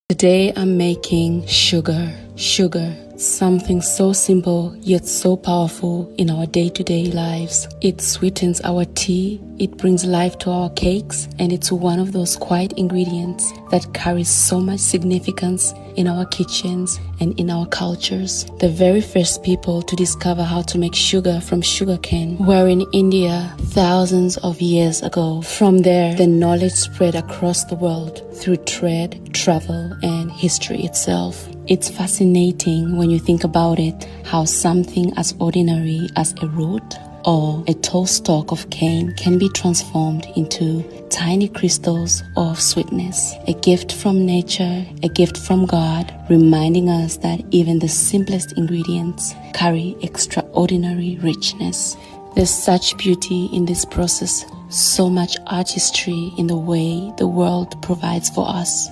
Today I'm making sugar. Something so simple yet so powerful in our day-to-day lives. It sweetens our tea, it brings life to our cakes, and it's one of those quiet ingredients that carries so much significance in our kitchens and in our cultures. The very first people to discover how to make sugar from sugarcane were in India thousands of years ago. From there, the knowledge spread across the world through trade, travel, and history itself. It's fascinating when you think about it, how something as ordinary as a root or a tall stalk of cane can be transformed into tiny crystals of sweetness. A gift from nature, a gift from God, reminding us that even the simplest ingredients carry extraordinary richness. There's such beauty in this process, so much artistry in the way the world provides for us.